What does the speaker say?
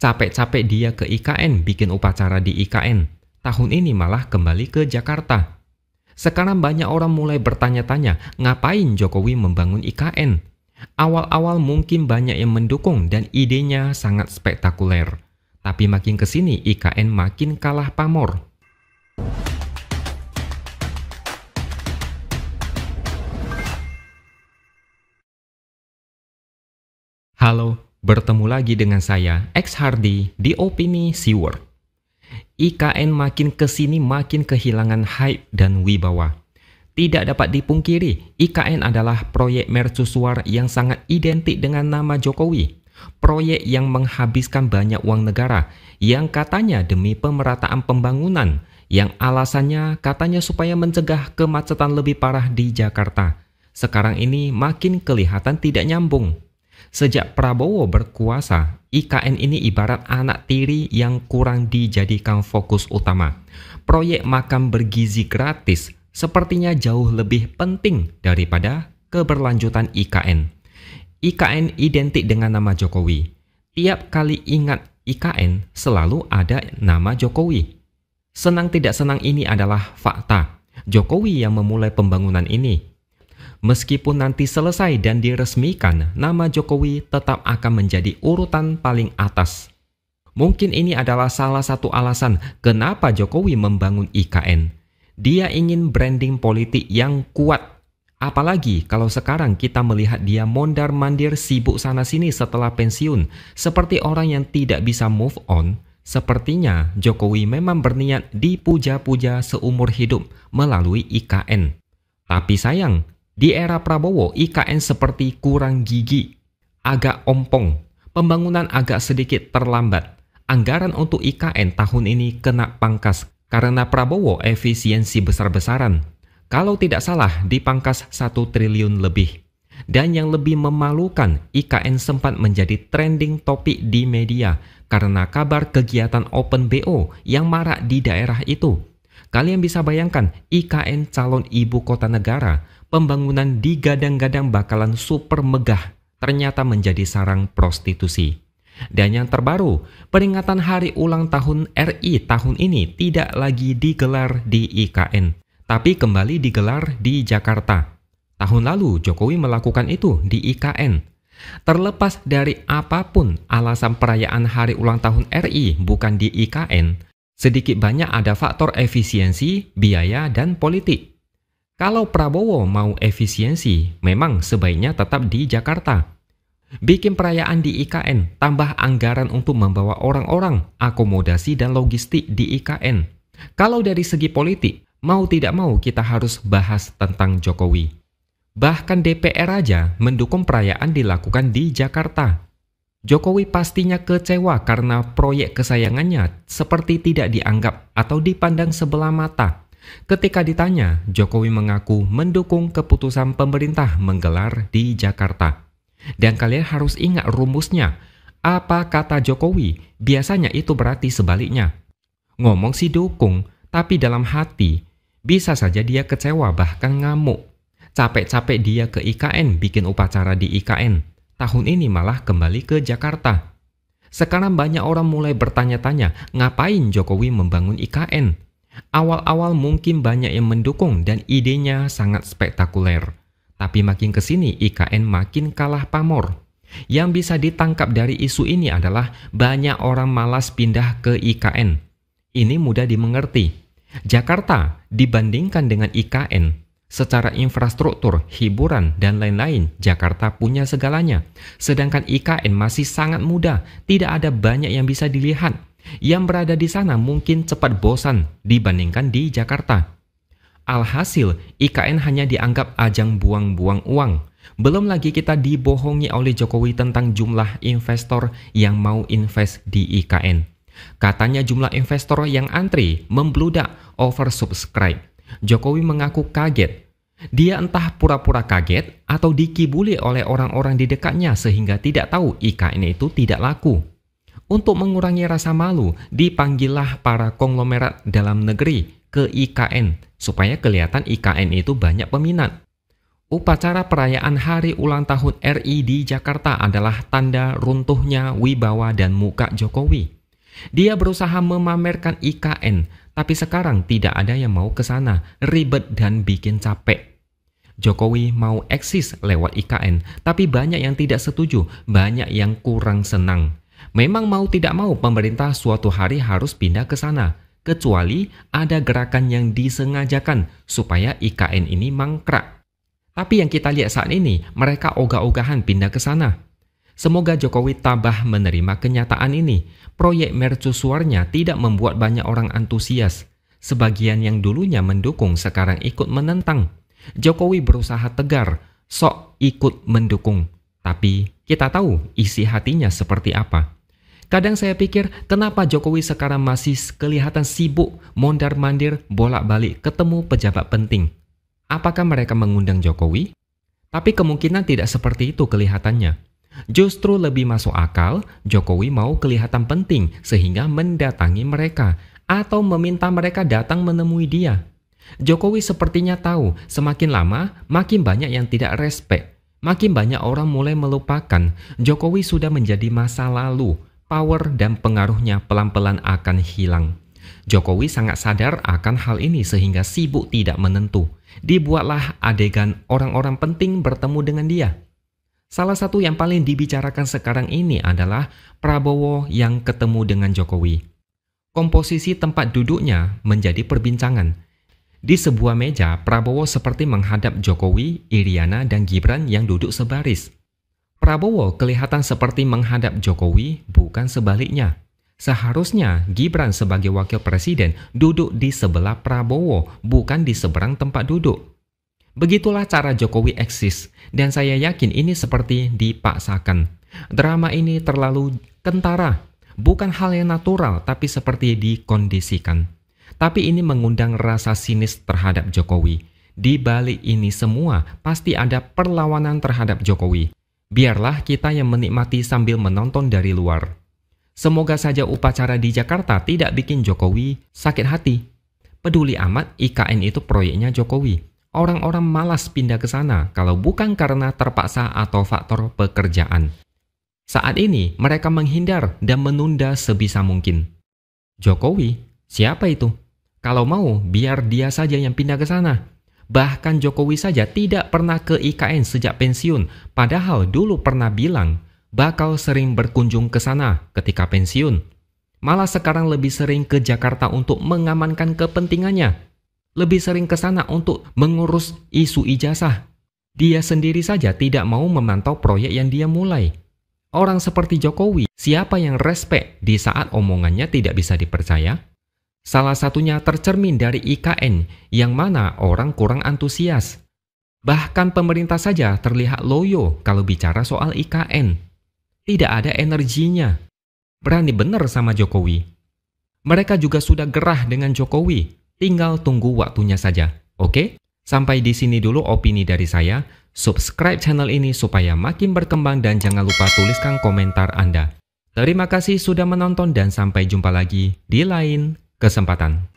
Capek-capek dia ke IKN bikin upacara di IKN. Tahun ini malah kembali ke Jakarta. Sekarang banyak orang mulai bertanya-tanya, ngapain Jokowi membangun IKN? Awal-awal mungkin banyak yang mendukung dan idenya sangat spektakuler. Tapi makin kesini IKN makin kalah pamor. Halo, bertemu lagi dengan saya, X Hardy, di Opini Siwar. IKN makin kesini makin kehilangan hype dan wibawa. Tidak dapat dipungkiri, IKN adalah proyek mercusuar yang sangat identik dengan nama Jokowi. Proyek yang menghabiskan banyak uang negara, yang katanya demi pemerataan pembangunan, yang alasannya katanya supaya mencegah kemacetan lebih parah di Jakarta. Sekarang ini makin kelihatan tidak nyambung. Sejak Prabowo berkuasa, IKN ini ibarat anak tiri yang kurang dijadikan fokus utama. Proyek makan bergizi gratis sepertinya jauh lebih penting daripada keberlanjutan IKN. IKN identik dengan nama Jokowi. Tiap kali ingat IKN selalu ada nama Jokowi. Senang tidak senang ini adalah fakta. Jokowi yang memulai pembangunan ini. Meskipun nanti selesai dan diresmikan, nama Jokowi tetap akan menjadi urutan paling atas. Mungkin ini adalah salah satu alasan kenapa Jokowi membangun IKN. Dia ingin branding politik yang kuat. Apalagi kalau sekarang kita melihat dia mondar-mandir sibuk sana-sini setelah pensiun, seperti orang yang tidak bisa move on. Sepertinya Jokowi memang berniat dipuja-puja seumur hidup melalui IKN. Tapi sayang, di era Prabowo, IKN seperti kurang gigi, agak ompong, pembangunan agak sedikit terlambat. Anggaran untuk IKN tahun ini kena pangkas karena Prabowo efisiensi besar-besaran. Kalau tidak salah, dipangkas 1 triliun lebih. Dan yang lebih memalukan, IKN sempat menjadi trending topik di media karena kabar kegiatan Open BO yang marak di daerah itu. Kalian bisa bayangkan, IKN calon ibu kota negara, pembangunan digadang-gadang bakalan super megah, ternyata menjadi sarang prostitusi. Dan yang terbaru, peringatan hari ulang tahun RI tahun ini tidak lagi digelar di IKN, tapi kembali digelar di Jakarta. Tahun lalu Jokowi melakukan itu di IKN. Terlepas dari apapun alasan perayaan hari ulang tahun RI bukan di IKN, sedikit banyak ada faktor efisiensi, biaya, dan politik. Kalau Prabowo mau efisiensi, memang sebaiknya tetap di Jakarta. Bikin perayaan di IKN, tambah anggaran untuk membawa orang-orang, akomodasi dan logistik di IKN. Kalau dari segi politik, mau tidak mau kita harus bahas tentang Jokowi. Bahkan DPR aja mendukung perayaan dilakukan di Jakarta. Jokowi pastinya kecewa karena proyek kesayangannya seperti tidak dianggap atau dipandang sebelah mata. Ketika ditanya, Jokowi mengaku mendukung keputusan pemerintah menggelar di Jakarta. Dan kalian harus ingat rumusnya. Apa kata Jokowi? Biasanya itu berarti sebaliknya. Ngomong sih dukung, tapi dalam hati bisa saja dia kecewa bahkan ngamuk. Capek-capek dia ke IKN bikin upacara di IKN. Tahun ini malah kembali ke Jakarta. Sekarang banyak orang mulai bertanya-tanya, ngapain Jokowi membangun IKN? Awal-awal mungkin banyak yang mendukung dan idenya sangat spektakuler. Tapi makin kesini IKN makin kalah pamor. Yang bisa ditangkap dari isu ini adalah banyak orang malas pindah ke IKN. Ini mudah dimengerti. Jakarta dibandingkan dengan IKN, secara infrastruktur, hiburan, dan lain-lain, Jakarta punya segalanya. Sedangkan IKN masih sangat muda, tidak ada banyak yang bisa dilihat. Yang berada di sana mungkin cepat bosan dibandingkan di Jakarta. Alhasil, IKN hanya dianggap ajang buang-buang uang. Belum lagi kita dibohongi oleh Jokowi tentang jumlah investor yang mau invest di IKN. Katanya jumlah investor yang antri membludak oversubscribe. Jokowi mengaku kaget. Dia entah pura-pura kaget atau dikibuli oleh orang-orang di dekatnya sehingga tidak tahu IKN itu tidak laku. Untuk mengurangi rasa malu, dipanggillah para konglomerat dalam negeri ke IKN supaya kelihatan IKN itu banyak peminat. Upacara perayaan hari ulang tahun RI di Jakarta adalah tanda runtuhnya wibawa dan muka Jokowi. Dia berusaha memamerkan IKN, tapi sekarang tidak ada yang mau ke sana, ribet dan bikin capek. Jokowi mau eksis lewat IKN, tapi banyak yang tidak setuju, banyak yang kurang senang. Memang mau tidak mau pemerintah suatu hari harus pindah ke sana, kecuali ada gerakan yang disengajakan supaya IKN ini mangkrak. Tapi yang kita lihat saat ini, mereka ogah-ogahan pindah ke sana. Semoga Jokowi tabah menerima kenyataan ini. Proyek mercusuarnya tidak membuat banyak orang antusias. Sebagian yang dulunya mendukung sekarang ikut menentang. Jokowi berusaha tegar, sok ikut mendukung. Tapi kita tahu isi hatinya seperti apa. Kadang saya pikir kenapa Jokowi sekarang masih kelihatan sibuk mondar-mandir bolak-balik ketemu pejabat penting. Apakah mereka mengundang Jokowi? Tapi kemungkinan tidak seperti itu kelihatannya. Justru lebih masuk akal Jokowi mau kelihatan penting sehingga mendatangi mereka atau meminta mereka datang menemui dia. Jokowi sepertinya tahu semakin lama makin banyak yang tidak respect. Makin banyak orang mulai melupakan Jokowi sudah menjadi masa lalu. Power dan pengaruhnya pelan-pelan akan hilang. Jokowi sangat sadar akan hal ini sehingga sibuk tidak menentu. Dibuatlah adegan orang-orang penting bertemu dengan dia. Salah satu yang paling dibicarakan sekarang ini adalah Prabowo yang ketemu dengan Jokowi. Komposisi tempat duduknya menjadi perbincangan. Di sebuah meja, Prabowo seperti menghadap Jokowi, Iriana, dan Gibran yang duduk sebaris. Prabowo kelihatan seperti menghadap Jokowi, bukan sebaliknya. Seharusnya Gibran sebagai wakil presiden duduk di sebelah Prabowo, bukan di seberang tempat duduk. Begitulah cara Jokowi eksis, dan saya yakin ini seperti dipaksakan. Drama ini terlalu kentara, bukan hal yang natural, tapi seperti dikondisikan. Tapi ini mengundang rasa sinis terhadap Jokowi. Di balik ini semua, pasti ada perlawanan terhadap Jokowi. Biarlah kita yang menikmati sambil menonton dari luar. Semoga saja upacara di Jakarta tidak bikin Jokowi sakit hati. Peduli amat, IKN itu proyeknya Jokowi. Orang-orang malas pindah ke sana kalau bukan karena terpaksa atau faktor pekerjaan. Saat ini mereka menghindar dan menunda sebisa mungkin. Jokowi? Siapa itu? Kalau mau, biar dia saja yang pindah ke sana. Bahkan Jokowi saja tidak pernah ke IKN sejak pensiun, padahal dulu pernah bilang bakal sering berkunjung ke sana ketika pensiun. Malah sekarang lebih sering ke Jakarta untuk mengamankan kepentingannya. Lebih sering ke sana untuk mengurus isu ijazah. Dia sendiri saja tidak mau memantau proyek yang dia mulai. Orang seperti Jokowi, siapa yang respect di saat omongannya tidak bisa dipercaya? Salah satunya tercermin dari IKN, yang mana orang kurang antusias. Bahkan pemerintah saja terlihat loyo kalau bicara soal IKN. Tidak ada energinya. Berani benar sama Jokowi. Mereka juga sudah gerah dengan Jokowi. Tinggal tunggu waktunya saja. Oke? Sampai di sini dulu opini dari saya. Subscribe channel ini supaya makin berkembang dan jangan lupa tuliskan komentar Anda. Terima kasih sudah menonton dan sampai jumpa lagi di lain kesempatan.